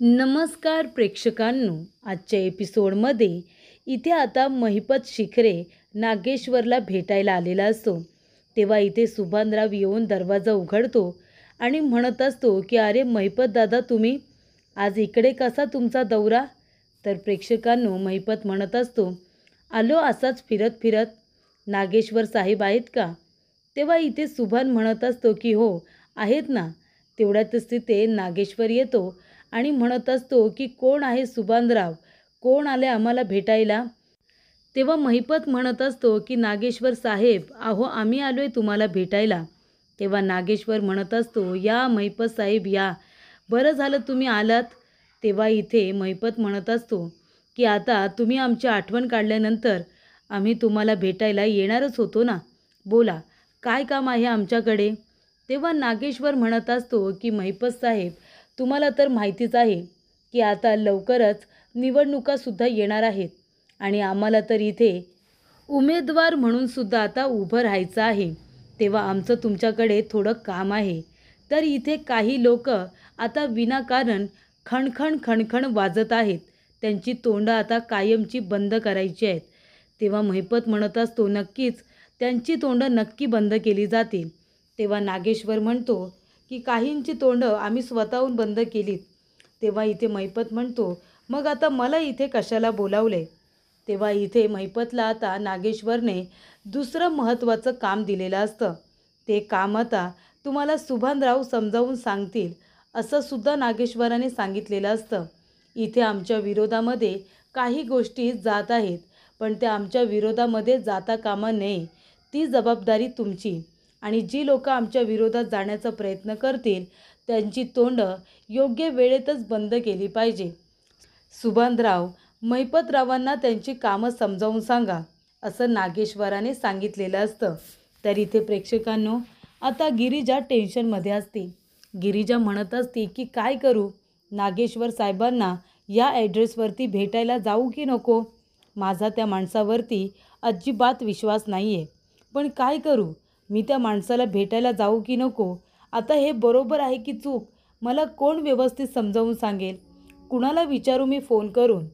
नमस्कार प्रेक्षकांनो, आजच्या एपिसोडमध्ये इथे आता महिपत शिखरे नागेश्वरला भेटायला आलेला असतो. तेव्हा इथे सुभानराव येऊन दरवाजा उघडतो आणि म्हणत असतो की अरे महिपत दादा, तुम्ही आज इकडे, कसा तुमचा दौरा? तर प्रेक्षकांनो, महिपत म्हणत असतो, आलो असाच फिरत फिरत. नागेश्वर साहेब आहेत का? तेव्हा इथे सुभान म्हणत असतो की हो आहेत ना. तेवढ्यातच तिथे नागेश्वर येतो आणि म्हणत असतो की कोण आहे सुभानराव, कोण आले आम्हाला भेटायला? तेव्हा महिपत म्हणत असतो की नागेश्वर साहेब, अहो आम्ही आलो आहे तुम्हाला भेटायला. तेव्हा नागेश्वर म्हणत असतो, या महिपत साहेब या, बरं झालं तुम्ही आलात. तेव्हा इथे महिपत म्हणत असतो की आता तुम्ही आमची आठवण काढल्यानंतर आम्ही तुम्हाला भेटायला येणारच होतो ना. बोला, काय काम आहे आमच्याकडे? तेव्हा नागेश्वर म्हणत असतो की महिपत साहेब, तुम्हाला तर माहितीच आहे की आता लवकरच निवडणुकासुद्धा येणार आहेत आणि आम्हाला तर इथे उमेदवार म्हणून सुद्धा आता उभं राहायचं आहे. तेव्हा आमचं तुमच्याकडे थोडं काम आहे. तर इथे काही लोक आता विनाकारण खणखण खणखण वाजत आहेत. त्यांची तोंडं आता कायमची बंद करायची आहेत. तेव्हा महिपत म्हणत असतो, नक्कीच त्यांची तोंडं नक्की बंद केली जातील. तेव्हा नागेश्वर म्हणतो की काहींची तोंडं आम्ही स्वतःहून बंद केलीत. तेव्हा इथे महिपत म्हणतो, मग आता मला इथे कशाला बोलावले? तेव्हा इथे महिपतला आता नागेश्वरने दुसरं महत्त्वाचं काम दिलेलं असतं. ते काम आता तुम्हाला सुभानराव समजावून सांगतील असं सुद्धा नागेश्वराने सांगितलेलं असतं. इथे आमच्या विरोधामध्ये काही गोष्टी जात आहेत, पण त्या आमच्या विरोधामध्ये जाता कामा नये. ती जबाबदारी तुमची. आणि जी लोक आमच्या विरोधात जाण्याचा प्रयत्न करतील त्यांची तोंडं योग्य वेळेतच बंद केली पाहिजे. सुभानराव, महिपतरावांना त्यांची कामं समजावून सांगा, असं नागेश्वराने सांगितलेलं असतं. तर इथे प्रेक्षकांनो, आता गिरिजा टेन्शनमध्ये असते. गिरिजा म्हणत असते की काय करू, नागेश्वर साहेबांना या ॲड्रेसवरती भेटायला जाऊ की नको? माझा त्या माणसावरती अजिबात विश्वास नाही आहे. पण काय करू, मी त्या माणसाला भेटायला जाऊ की नको? आता हे बरोबर आहे की चूक, मला कोण व्यवस्थित समजावून सांगेल? कुणाला विचारू मी फोन करून?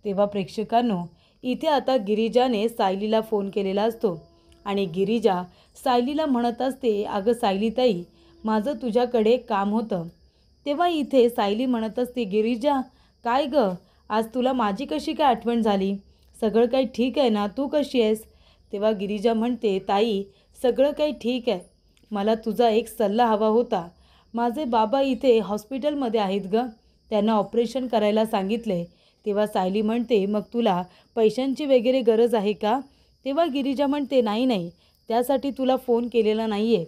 तेव्हा प्रेक्षकांनो, इथे आता गिरिजाने सायलीला फोन केलेला असतो आणि गिरिजा सायलीला म्हणत असते, अगं सायलीताई, माझं तुझ्याकडे काम होतं. तेव्हा इथे सायली म्हणत असते, गिरिजा काय गं, आज तुला माझी कशी काय आठवण झाली? सगळं काही ठीक आहे ना? तू कशी आहेस? तेव्हा गिरिजा म्हणते, ताई सगळं काही ठीक आहे. मला तुझा एक सल्ला हवा होता. माझे बाबा इथे हॉस्पिटलमध्ये आहेत गं, त्यांना ऑपरेशन करायला सांगितले. तेव्हा सायली म्हणते, मग तुला पैशांची वगैरे गरज आहे का? तेव्हा गिरिजा म्हणते, नाही नाही, त्यासाठी तुला फोन केलेला नाही आहे.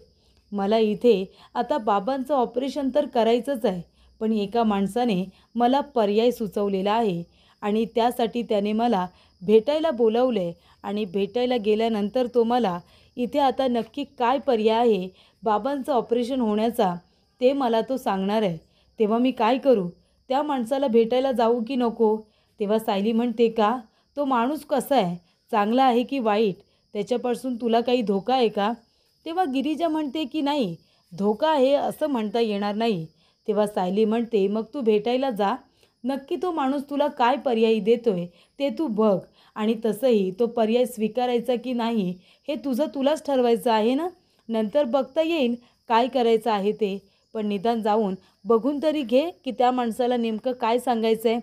मला इथे आता बाबांचं ऑपरेशन तर करायचंच आहे, पण एका माणसाने मला पर्याय सुचवलेला आहे आणि त्यासाठी त्याने मला भेटायला बोलवले आणि भेटायला गेल्यानंतर तो मला इथे आता नक्की काय पर्याय आहे बाबांचं ऑपरेशन होण्याचा ते मला तो सांगणार आहे. तेव्हा मी काय करू, त्या माणसाला भेटायला जाऊ की नको? तेव्हा सायली म्हणते, का तो माणूस कसा आहे, चांगला आहे की वाईट, त्याच्यापासून तुला काही धोका आहे का? तेव्हा गिरिजा म्हणते की नाही, धोका आहे असं म्हणता येणार नाही. तेव्हा सायली म्हणते, मग तू भेटायला जा, नक्की तो माणूस तुला काय पर्याय देतोय ते तू बघ आणि तसंही तो पर्याय स्वीकारायचा की नाही हे तुलाच ठरवायचं आहे ना. नंतर बघता येईल काय करायचं आहे ते, पण निदान जाऊन बघून तरी घे की त्या माणसाला नेमकं काय सांगायचं आहे.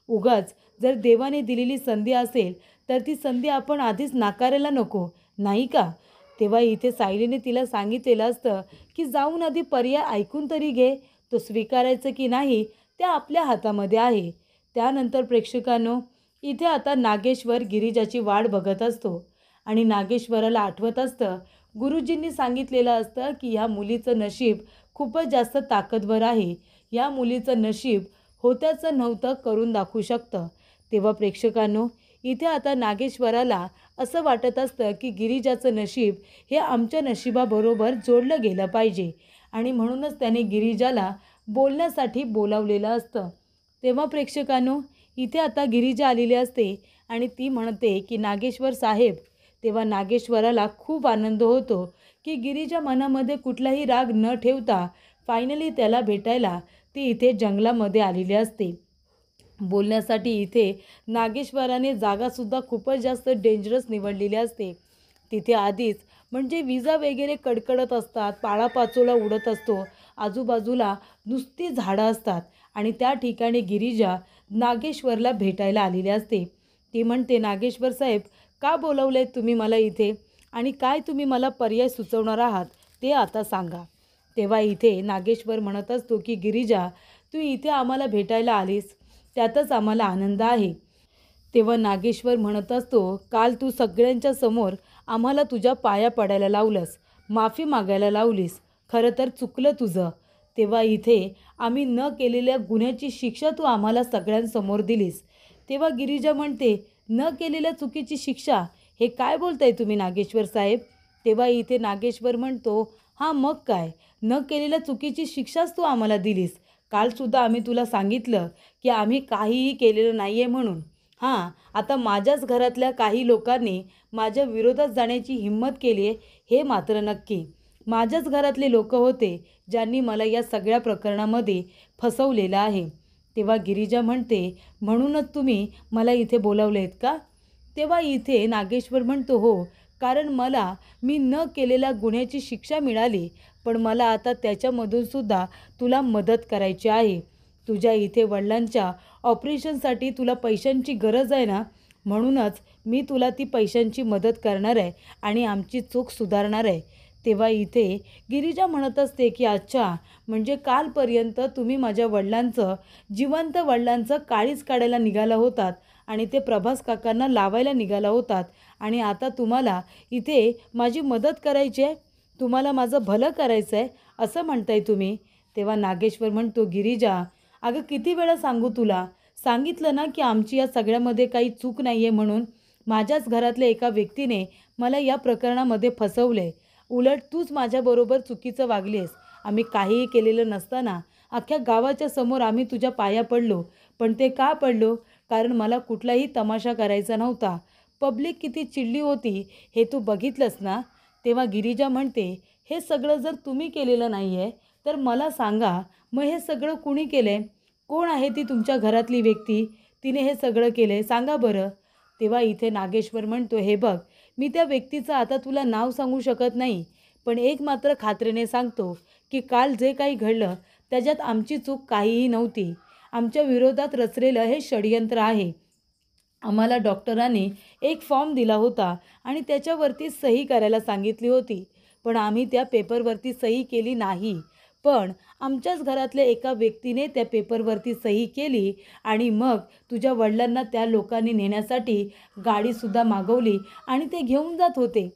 उगाच जर देवाने दिलेली संधी असेल तर ती संधी आपण आधीच नाकारायला नको, नाही का? तेव्हा इथे सायलीने तिला सांगितलेलं असतं की जाऊन आधी पर्याय ऐकून तरी घे, तो स्वीकारायचं की नाही ते आपल्या हातामध्ये आहे. त्यानंतर प्रेक्षकांनो, इथे आता नागेश्वर गिरिजाची वाट बघत असतो आणि नागेश्वराला आठवत असतं, गुरुजींनी सांगितलेलं असतं की ह्या मुलीचं नशीब खूपच जास्त ताकदवर आहे. या मुलीचं नशीब होत्याचं नव्हतं करून दाखवू शकतं. तेव्हा प्रेक्षकांनो, इथे आता नागेश्वराला असं वाटत असतं की गिरिजाचं नशीब हे आमच्या नशिबाबरोबर जोडलं गेलं पाहिजे आणि म्हणूनच त्याने गिरिजाला बोलण्यासाठी बोलावलेलं असतं. तेव्हा प्रेक्षकांनो, इथे आता गिरिजा आलेली असते आणि ती म्हणते की नागेश्वर साहेब. तेव्हा नागेश्वराला खूप आनंद होतो की गिरिजा मनामध्ये कुठलाही राग न ठेवता फायनली त्याला भेटायला ती इथे जंगलामध्ये आलेली असते. बोलण्यासाठी इथे नागेश्वराने जागासुद्धा खूपच जास्त डेंजरस निवडलेली असते. तिथे आधीच म्हणजे विजा वगैरे कडकडत असतात, पाळापाचोळा उडत असतो, आजूबाजूला नुसती झाडं असतात आणि त्या ठिकाणी गिरिजा नागेश्वरला भेटायला आलेली असते. ती म्हणते, नागेश्वर साहेब, का बोलवले तुम्ही मला इथे आणि काय तुम्ही मला पर्याय सुचवणार आहात ते आता सांगा. तेव्हा इथे नागेश्वर म्हणत असतो की गिरिजा, तू इथे आम्हाला भेटायला आलीस त्यातच आम्हाला आनंद आहे. तेव्हा नागेश्वर म्हणत असतो, काल तू सगळ्यांच्या समोर आम्हाला तुझ्या पाया पडायला लावलंस, माफी मागायला लावलीस, खरं तर चुकलं तुझं. तेव्हा इथे आम्ही न केलेल्या गुन्ह्याची शिक्षा तू आम्हाला सगळ्यांसमोर दिलीस. तेव्हा गिरिजा म्हणते, न केलेल्या चुकीची शिक्षा, हे काय बोलताय तुम्ही नागेश्वर साहेब. तेव्हा इथे नागेश्वर म्हणतो, हां मग काय, न केलेल्या चुकीची शिक्षाच तू आम्हाला दिलीस. कालसुद्धा आम्ही तुला सांगितलं की आम्ही काहीही केलेलं नाही आहे म्हणून. हां, आता माझ्याच घरातल्या काही लोकांनी माझ्या विरोधात जाण्याची हिंमत केली आहे हे मात्र नक्की. माझ्याच घरातले लोक होते ज्यांनी मला या सगळ्या प्रकरणामध्ये फसवलेलं आहे. तेव्हा गिरिजा म्हणते, म्हणूनच तुम्ही मला इथे बोलावले आहेत का. तेव्हा इथे नागेश्वर म्हणतो, हो, कारण मला मी न केलेल्या गुन्ह्याची शिक्षा मिळाली, पण मला आता त्याच्यामधूनसुद्धा तुला मदत करायची आहे. तुझ्या इथे वडिलांच्या ऑपरेशनसाठी तुला पैशांची गरज आहे ना, म्हणूनच मी तुला ती पैशांची मदत करणार आहे आणि आमची चूक सुधारणार आहे. तेव्हा इथे गिरिजा म्हणत असते की अच्छा, म्हणजे कालपर्यंत तुम्ही माझ्या वडिलांचं, जिवंत वडिलांचं काळीज काढायला निघाला होतात आणि ते प्रभास काकांना लावायला निघाला होतात आणि आता तुम्हाला इथे माझी मदत करायची आहे, तुम्हाला माझं भलं करायचं आहे असं म्हणताय तुम्ही. तेव्हा नागेश्वर म्हणतो, गिरिजा, अगं किती वेळा सांगू तुला, सांगितलं ना की आमची या सगळ्यामध्ये काही चूक नाही आहे म्हणून. माझ्याच घरातल्या एका व्यक्तीने मला या प्रकरणामध्ये फसवले. उलट तूच माझ्याबरोबर चुकीचं वागलीस. आम्ही काहीही केलेलं नसताना अख्ख्या गावाच्या समोर आम्ही तुझ्या पाया पडलो. पण ते का पडलो, कारण मला कुठलाही तमाशा करायचा नव्हता. पब्लिक किती चिडली होती हे तू बघितलंस ना. तेव्हा गिरिजा म्हणते, हे सगळं जर तुम्ही केलेलं नाही आहे तर मला सांगा, मग हे सगळं कुणी केलं आहे, कोण आहे ती तुमच्या घरातली व्यक्ती, तिने हे सगळं केलं आहे, सांगा बरं. तेव्हा इथे नागेश्वर म्हणतो, हे बघ, मी त्या व्यक्तीचं आता तुला नाव सांगू शकत नाही, पण एक मात्र खात्रीने सांगतो की काल जे काही घडलं त्याच्यात आमची चूक काहीही नव्हती. आमच्या विरोधात रचलेलं हे षडयंत्र आहे. आम्हाला डॉक्टरांनी एक फॉर्म दिला होता आणि त्याच्यावरती सही करायला सांगितली होती, पण आम्ही त्या पेपरवरती सही केली नाही. पण आमच्याच घरातल्या एका व्यक्तीने त्या पेपरवरती सही केली आणि मग तुझ्या वडिलांना त्या लोकांनी नेण्यासाठी गाडीसुद्धा मागवली आणि ते घेऊन जात होते.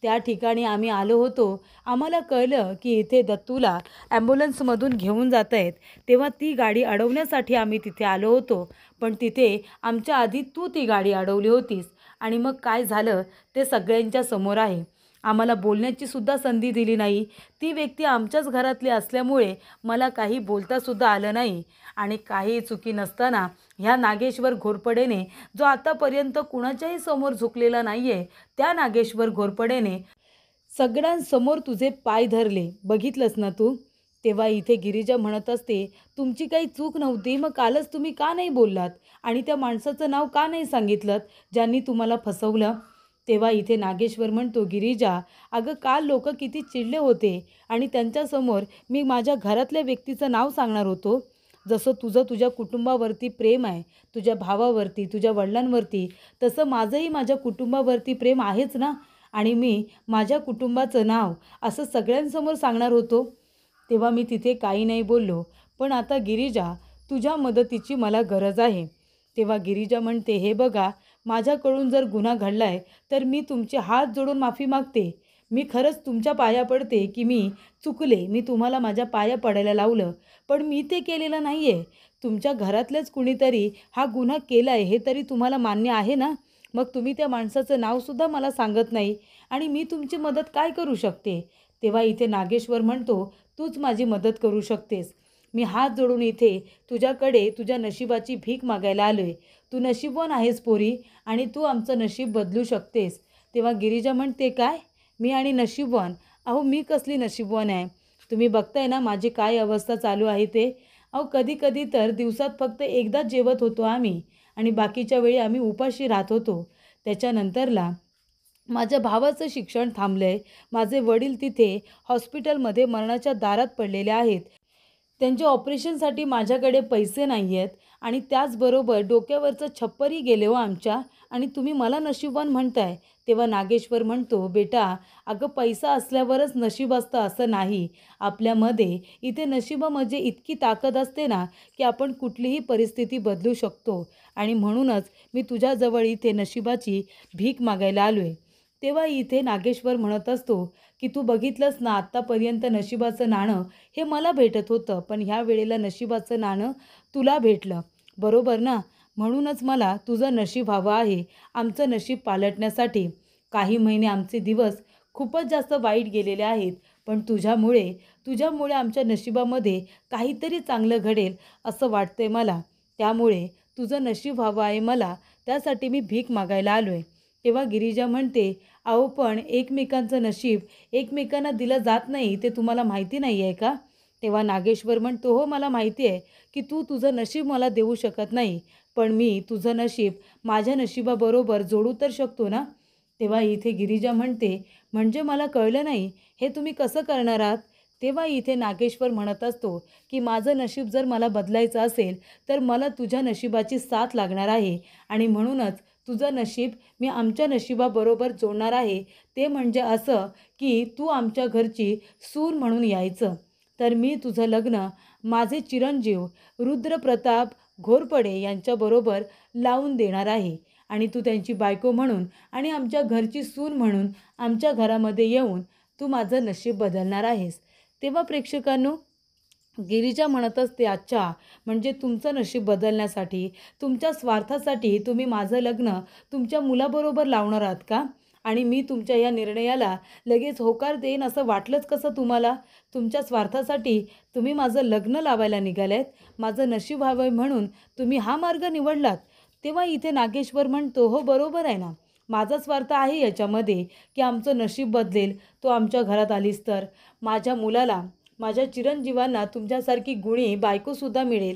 त्या ठिकाणी आम्ही आलो होतो. आम्हाला कळलं की इथे दत्तूला ॲम्ब्युलन्समधून घेऊन जात आहेत. तेव्हा ती गाडी अडवण्यासाठी आम्ही तिथे आलो होतो, पण तिथे आमच्या आधी तू ती गाडी अडवली होतीस आणि मग काय झालं ते सगळ्यांच्या समोर आहे. आम्हाला बोलण्याची सुद्धा संधी दिली नाही. ती व्यक्ती आमच्याच घरातली असल्यामुळे मला काही बोलतासुद्धा आलं नाही आणि काही चुकी नसताना ह्या नागेश्वर घोरपडेने, जो आतापर्यंत कुणाच्याही समोर झुकलेला नाही आहे, त्या नागेश्वर घोरपडेने सगळ्यांसमोर तुझे पाय धरले, बघितलंस ना तू. तेव्हा इथे गिरिजा म्हणत असते, तुमची काही चूक नव्हती, मग कालच तुम्ही का नाही बोललात आणि त्या माणसाचं नाव का नाही सांगितलं ज्यांनी तुम्हाला फसवलं. तेव्हा इथे नागेश्वर म्हणतो, गिरिजा, अगं काल लोक किती चिडले होते आणि त्यांच्यासमोर मी माझ्या घरातल्या व्यक्तीचं नाव सांगणार होतो. जसं तुझं तुझ्या कुटुंबावरती प्रेम आहे, तुझ्या भावावरती, तुझ्या वडिलांवरती, तसं माझंही माझ्या कुटुंबावरती प्रेम आहेच ना, आणि मी माझ्या कुटुंबाचं नाव असं सगळ्यांसमोर सांगणार होतो. तेव्हा मी तिथे काही नाही बोललो, पण आता गिरिजा, तुझ्या मदतीची मला गरज आहे. तेव्हा गिरिजा म्हणते, हे बघा, माझ्याकडून जर गुन्हा घडला आहे तर मी तुमचे हात जोडून माफी मागते. मी खरंच तुमच्या पाया पडते की मी चुकले, मी तुम्हाला माझ्या पाया पडायला लावलं, पण मी ते केलेलं नाही आहे. तुमच्या घरातलेच कुणीतरी हा गुन्हा केला आहे हे तरी तुम्हाला मान्य आहे ना. मग तुम्ही त्या माणसाचं नावसुद्धा मला सांगत नाही आणि मी तुमची मदत काय करू शकते. तेव्हा इथे नागेश्वर म्हणतो, तूच माझी मदत करू शकतेस. मी हात जोडून इथे तुझ्याकडे तुझ्या नशिबाची भीक मागायला आलो आहे. तू नशीबवान आहेस पोरी आणि तू आमचं नशीब बदलू शकतेस. तेव्हा गिरिजा म्हणते, काय, मी आणि नशीबवान, अहो मी कसली नशीबवान आहे. तुम्ही बघताय ना माझी काय अवस्था चालू आहे ते. अहो कधी कधी तर दिवसात फक्त एकदाच जेवत होतो आम्ही आणि बाकीच्या वेळी आम्ही उपाशी राहत होतो. त्याच्यानंतरला माझ्या भावाचं शिक्षण थांबलं आहे. माझे वडील तिथे हॉस्पिटलमध्ये मरणाच्या दारात पडलेले आहेत. त्यांच्या ऑपरेशनसाठी माझ्याकडे पैसे नाही आहेत आणि त्याचबरोबर डोक्यावरचं छप्परही गेले हो आमच्या आणि तुम्ही मला नशीबवान म्हणताय. तेव्हा नागेश्वर म्हणतो, बेटा अगं पैसा असल्यावरच नशीब असतं असं नाही. आपल्यामध्ये इथे नशिबामध्ये इतकी ताकद असते ना की आपण कुठलीही परिस्थिती बदलू शकतो आणि म्हणूनच मी तुझ्याजवळ इथे नशिबाची भीक मागायला आलो आहे. तेव्हा इथे नागेश्वर म्हणत असतो की तू बघितलंस ना आत्तापर्यंत नशिबाचं नाणं हे मला भेटत होतं, पण ह्या वेळेला नशिबाचं नाणं तुला भेटलं. बरोबर ना? म्हणूनच मला तुझं नशीब हवं आहे आमचं नशीब पालटण्यासाठी. काही महिने आमचे दिवस खूपच जास्त वाईट गेलेले आहेत, पण तुझ्यामुळे तुझ्यामुळे आमच्या नशिबामध्ये काहीतरी चांगलं घडेल असं वाटतंय मला. त्यामुळे तुझं नशीब हवं आहे मला, त्यासाठी मी भीक मागायला आलो आहे. तेव्हा गिरिजा म्हणते, अहो पण एकमेकांचं नशीब एकमेकांना दिलं जात नाही ते तुम्हाला माहिती नाही आहे का? तेव्हा नागेश्वर म्हणतो, हो मला माहिती आहे की तू तुझं नशीब मला देऊ शकत नाही, पण मी तुझं नशीब माझ्या नशिबाबरोबर जोडू तर शकतो ना. तेव्हा इथे गिरिजा म्हणते, म्हणजे मला कळलं नाही, हे तुम्ही कसं करणार आहात? तेव्हा इथे नागेश्वर म्हणत असतो की माझं नशीब जर मला बदलायचं असेल तर मला तुझ्या नशिबाची साथ लागणार आहे आणि म्हणूनच तुझं नशीब मी आमच्या नशिबाबरोबर जोडणार आहे. ते म्हणजे असं की तू आमच्या घरची सून म्हणून यायचं. तर मी तुझं लग्न माझे चिरंजीव रुद्रप्रताप घोरपडे यांच्याबरोबर लावून देणार आहे आणि तू त्यांची बायको म्हणून आणि आमच्या घरची सून म्हणून आमच्या घरामध्ये येऊन तू माझं नशीब बदलणार आहेस. तेव्हा प्रेक्षकांनो, गिरिजा म्हणत असते, अच्छा म्हणजे तुमचं नशीब बदलण्यासाठी तुमच्या स्वार्थासाठी तुम्ही माझं लग्न तुमच्या मुलाबरोबर लावणार आहात का? आणि मी तुमच्या या निर्णयाला लगेच होकार देईन असं वाटलंच कसं तुम्हाला? तुमच्या स्वार्थासाठी तुम्ही माझं लग्न लावायला निघाल्यात, माझं नशीब हवं म्हणून तुम्ही हा मार्ग निवडलात. तेव्हा इथे नागेश्वर म्हणतो, हो बरोबर आहे ना, माझा स्वार्थ आहे याच्यामध्ये की आमचं नशीब बदलेल. तो आमच्या घरात आलीस तर माझ्या मुलाला माझ्या चिरंजीवांना तुमच्यासारखी गुणी बायकोसुद्धा मिळेल.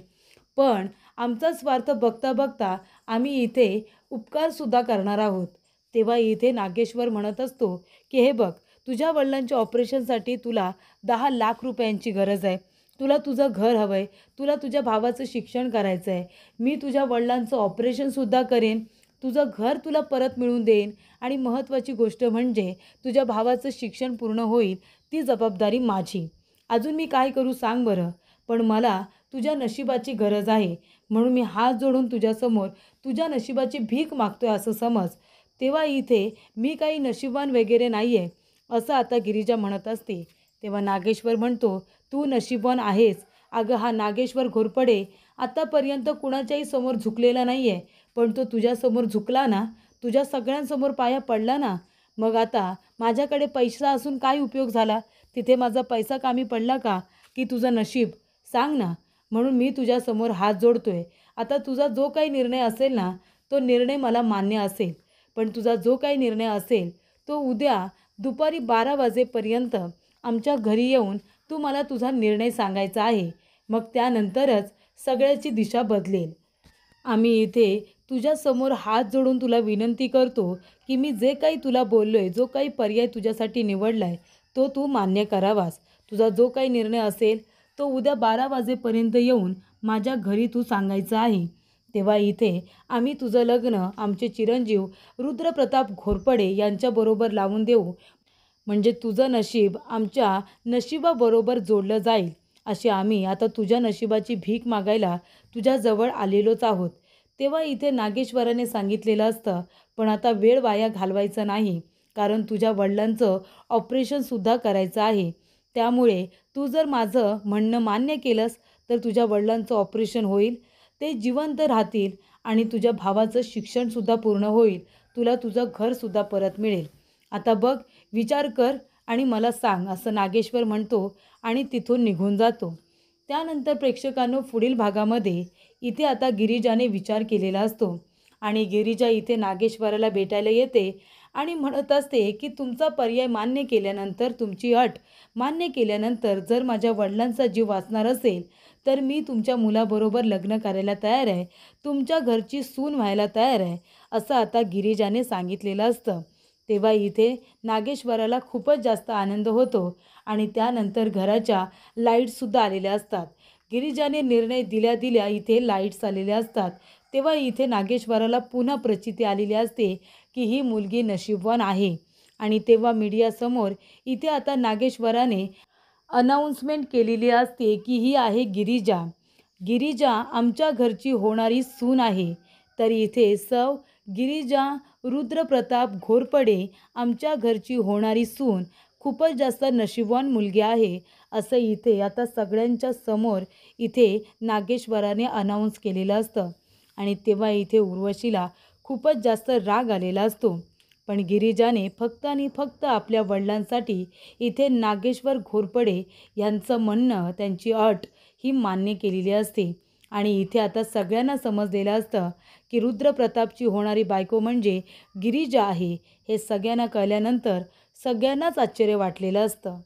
पण आमचा स्वार्थ बघता बघता आम्ही इथे उपकारसुद्धा करणार आहोत. तेव्हा इथे नागेश्वर म्हणत असतो की हे बघ, तुझ्या वडिलांच्या ऑपरेशनसाठी तुला 10 लाख रुपयांची गरज आहे. तुला तुझं घर हवं आहे, तुला तुझ्या भावाचं शिक्षण करायचं आहे. मी तुझ्या वडिलांचं ऑपरेशनसुद्धा करेन, तुझं घर तुला परत मिळवून देईन आणि महत्त्वाची गोष्ट म्हणजे तुझ्या भावाचं शिक्षण पूर्ण होईल, ती जबाबदारी माझी. अजून मी काय करू सांग बरं? पण मला तुझ्या नशिबाची गरज आहे, म्हणून मी हात जोडून तुझ्यासमोर तुझ्या नशिबाची भीक मागतोय असं समज. तेव्हा इथे मी काही नशीबवान वगैरे नाही आहे असं आता गिरिजा म्हणत असते. तेव्हा नागेश्वर म्हणतो, तू नशीबवान आहेस. अगं हा नागेश्वर घोरपडे आत्तापर्यंत कुणाच्याही समोर झुकलेला नाही आहे, पण तो तुझ्यासमोर झुकला ना, तुझ्या सगळ्यांसमोर पाया पडला ना, मग आता माझ्याकडे पैसा असून काय उपयोग झाला? तिथे माझा पैसा कामी पडला का? की तुझं नशीब? सांग ना. म्हणून मी तुझ्यासमोर हात जोडतोय. आता तुझा जो काही निर्णय असेल ना, तो निर्णय मला मान्य असेल. पण तुझा जो काही निर्णय असेल तो उद्या दुपारी 12 वाजेपर्यंत आमच्या घरी येऊन तू मला तुझा निर्णय सांगायचा आहे. मग त्यानंतरच सगळ्याची दिशा बदलेल. आम्ही इथे तुझ्यासमोर हात जोडून तुला विनंती करतो की मी जे काही तुला बोललो आहे, जो काही पर्याय तुझ्यासाठी निवडला आहे, तो तू मान्य करावास. तुझा जो काही निर्णय असेल तो उद्या 12 वाजेपर्यंत येऊन माझ्या घरी तू सांगायचा आहे. तेव्हा इथे आम्ही तुझं लग्न आमचे चिरंजीव रुद्रप्रताप घोरपडे यांच्याबरोबर लावून देऊ, म्हणजे तुझं नशीब आमच्या नशिबाबरोबर जोडलं जाईल. असे आम्ही आता तुझ्या नशिबाची भीक मागायला तुझ्याजवळ आलेलोच आहोत. तेव्हा इथे नागेश्वराने सांगितलेलं असतं, पण आता वेळ वाया घालवायचा नाही, कारण तुझ्या वडिलांचं ऑपरेशनसुद्धा करायचं आहे. त्यामुळे तू जर माझं म्हणणं मान्य केलंस तर तुझ्या वडिलांचं ऑपरेशन होईल, ते जिवंत राहतील आणि तुझ्या भावाचं शिक्षणसुद्धा पूर्ण होईल. तुला तुझं घरसुद्धा परत मिळेल. आता बघ, विचार कर आणि मला सांग असं नागेश्वर म्हणतो आणि तिथून निघून जातो. त्यानंतर प्रेक्षकांनो, पुढील भागामध्ये इथे आता गिरिजाने विचार केलेला असतो आणि गिरिजा इथे नागेश्वराला भेटायला येते आणि म्हणत असते की तुमचा पर्याय मान्य केल्यानंतर, तुमची अट मान्य केल्यानंतर जर माझ्या वडिलांचा जीव वाचणार असेल तर मी तुमच्या मुलाबरोबर लग्न करायला तयार आहे, तुमच्या घरची सून व्हायला तयार आहे, असं आता गिरिजाने सांगितलेलं असतं. तेव्हा इथे नागेश्वराला खूपच जास्त आनंद होतो आणि त्यानंतर घराच्या लाईट्ससुद्धा आलेल्या असतात. गिरिजाने निर्णय दिल्या दिल्या इथे लाईट्स आलेल्या असतात. तेव्हा इथे नागेश्वराला पुन्हा प्रचिती आलेली असते की ही मुलगी नशीबवान आहे. आणि तेव्हा मीडियासमोर इथे आता नागेश्वराने अनाउन्समेंट केलेली असते की ही आहे गिरिजा. गिरिजा आमच्या घरची होणारी सून आहे. तर इथे सौ गिरिजा रुद्रप्रताप घोरपडे आमच्या घरची होणारी सून खूपच जास्त नशीबवान मुलगी आहे, असं इथे आता सगळ्यांच्या समोर इथे नागेश्वराने अनाऊन्स केलेलं असतं. आणि तेव्हा इथे उर्वशीला खूपच जास्त राग आलेला असतो. पण गिरिजाने फक्त आणि फक्त आपल्या वडिलांसाठी इथे नागेश्वर घोरपडे यांचं म्हणणं, त्यांची अट ही मान्य केलेली असते. आणि इथे आता सगळ्यांना समजलेलं असतं की रुद्रप्रतापची होणारी बायको म्हणजे गिरिजा आहे. हे सगळ्यांना कळल्यानंतर सगळ्यांनाच आश्चर्य वाटलेलं असतं.